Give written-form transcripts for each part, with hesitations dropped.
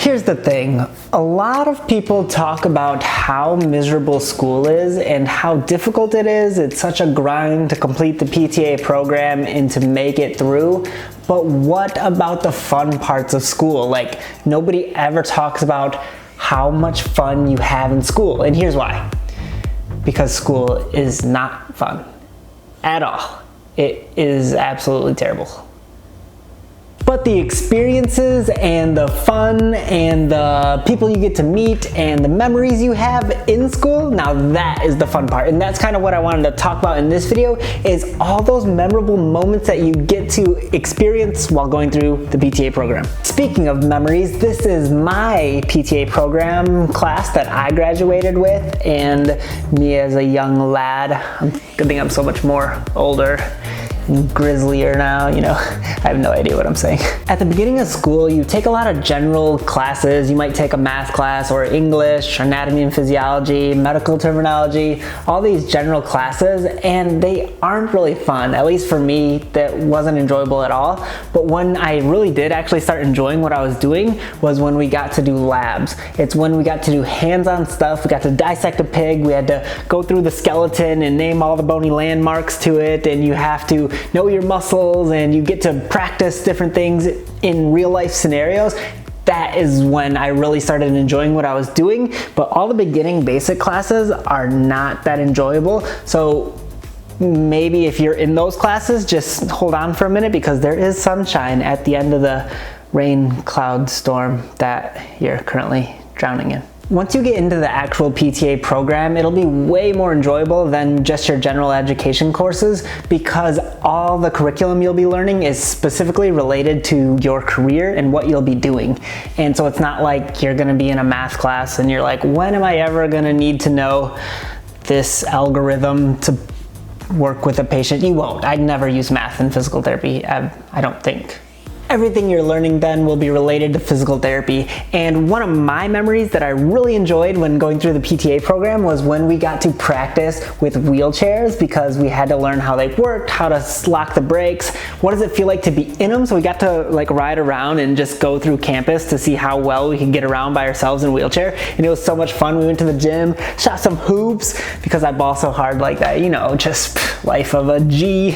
Here's the thing, a lot of people talk about how miserable school is and how difficult it is. It's such a grind to complete the PTA program and to make it through. But what about the fun parts of school? Like, nobody ever talks about how much fun you have in school. And here's why. Because school is not fun at all. It is absolutely terrible. But the experiences and the fun and the people you get to meet and the memories you have in school, now that is the fun part. And that's kind of what I wanted to talk about in this video, is all those memorable moments that you get to experience while going through the PTA program. Speaking of memories, this is my PTA program class that I graduated with, and me as a young lad, I think I'm so much more older, grizzlier now, you know, I have no idea what I'm saying. At the beginning of school, you take a lot of general classes. You might take a math class or English, anatomy and physiology, medical terminology, all these general classes, and they aren't really fun. At least for me, that wasn't enjoyable at all. But when I really did actually start enjoying what I was doing was when we got to do labs. It's when we got to do hands-on stuff. We got to dissect a pig. We had to go through the skeleton and name all the bony landmarks to it, and you have to know your muscles and you get to practice different things in real life scenarios. That is when I really started enjoying what I was doing. But all the beginning basic classes are not that enjoyable. So maybe if you're in those classes, just hold on for a minute, because there is sunshine at the end of the rain cloud storm that you're currently drowning in. Once you get into the actual PTA program, it'll be way more enjoyable than just your general education courses, because all the curriculum you'll be learning is specifically related to your career and what you'll be doing. And so it's not like you're gonna be in a math class and you're like, when am I ever gonna need to know this algorithm to work with a patient? You won't. I'd never use math in physical therapy, I don't think. Everything you're learning then will be related to physical therapy. And one of my memories that I really enjoyed when going through the PTA program was when we got to practice with wheelchairs, because we had to learn how they worked, how to lock the brakes, what does it feel like to be in them. So we got to like ride around and just go through campus to see how well we could get around by ourselves in a wheelchair. And it was so much fun. We went to the gym, shot some hoops, because I ball so hard like that, you know, just life of a G.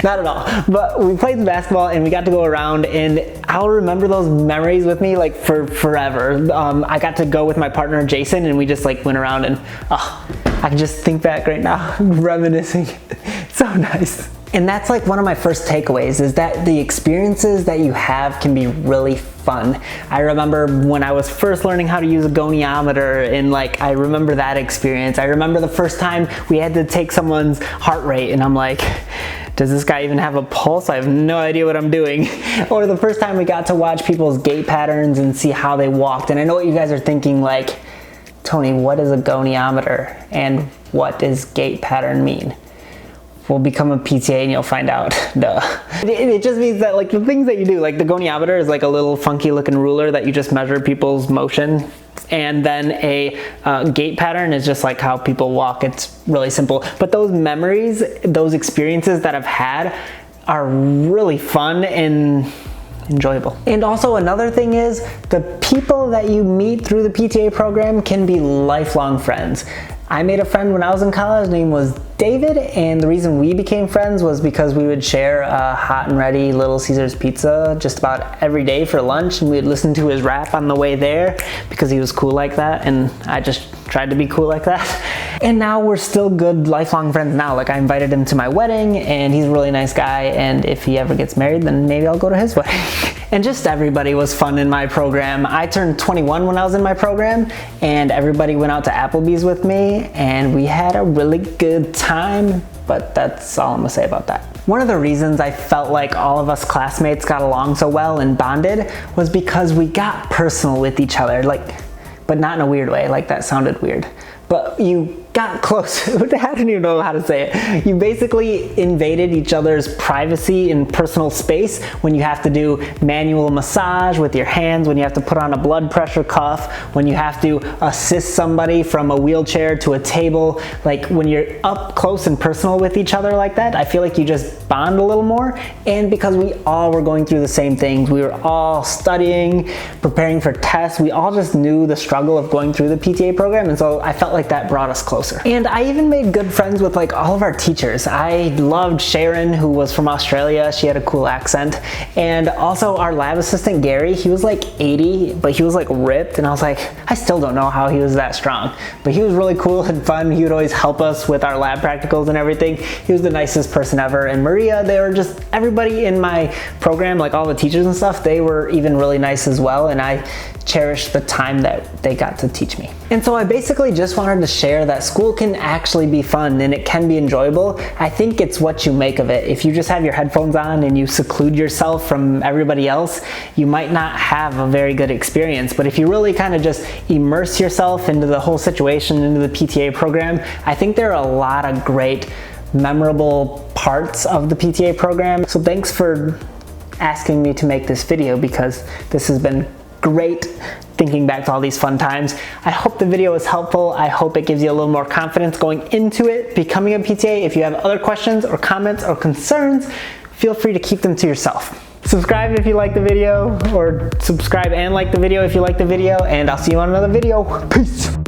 Not at all. But we played basketball and we got to go around, and I'll remember those memories with me like for forever. I got to go with my partner Jason, and we just like went around, and I can just think back right now, reminiscing. So nice. And that's like one of my first takeaways, is that the experiences that you have can be really fun. I remember when I was first learning how to use a goniometer, and like I remember that experience. I remember the first time we had to take someone's heart rate, and I'm like, does this guy even have a pulse? I have no idea what I'm doing. Or the first time we got to watch people's gait patterns and see how they walked. And I know what you guys are thinking, like, Tony, what is a goniometer and what does gait pattern mean? We'll become a PTA and you'll find out. Duh. It just means that like the things that you do, like the goniometer is like a little funky looking ruler that you just measure people's motion. And then a gait pattern is just like how people walk. It's really simple. But those memories, those experiences that I've had are really fun and enjoyable. And also another thing is, the people that you meet through the PTA program can be lifelong friends. I made a friend when I was in college. His name was David, and the reason we became friends was because we would share a hot and ready Little Caesars pizza just about every day for lunch, and we'd listen to his rap on the way there because he was cool like that, and I just tried to be cool like that. And now we're still good lifelong friends now. Like, I invited him to my wedding, and he's a really nice guy, and if he ever gets married, then maybe I'll go to his wedding. And just everybody was fun in my program. I turned 21 when I was in my program, and everybody went out to Applebee's with me, and we had a really good time, but that's all I'm gonna say about that. One of the reasons I felt like all of us classmates got along so well and bonded was because we got personal with each other, like, but not in a weird way, like that sounded weird. but you got close. I don't even know how to say it. You basically invaded each other's privacy and personal space when you have to do manual massage with your hands, when you have to put on a blood pressure cuff, when you have to assist somebody from a wheelchair to a table. Like when you're up close and personal with each other like that, I feel like you just bond a little more. And because we all were going through the same things, we were all studying, preparing for tests, we all just knew the struggle of going through the PTA program, and so I felt like that brought us closer. And I even made good friends with like all of our teachers. I loved Sharon, who was from Australia. She had a cool accent. And also our lab assistant, Gary, he was like 80, but he was like ripped. And I was like, I still don't know how he was that strong. But he was really cool and fun. He would always help us with our lab practicals and everything. He was the nicest person ever. And Maria, they were just, everybody in my program, like all the teachers and stuff, they were even really nice as well. And I cherished the time that they got to teach me. And so I basically just wanted to share that school can actually be fun and it can be enjoyable. I think it's what you make of it. If you just have your headphones on and you seclude yourself from everybody else, you might not have a very good experience. But if you really kind of just immerse yourself into the whole situation, into the PTA program, I think there are a lot of great, memorable parts of the PTA program. So thanks for asking me to make this video, because this has been great thinking back to all these fun times. I hope the video was helpful. I hope it gives you a little more confidence going into it, becoming a PTA. If you have other questions or comments or concerns, feel free to keep them to yourself. Subscribe if you like the video, or subscribe and like the video if you like the video, and I'll see you on another video. Peace.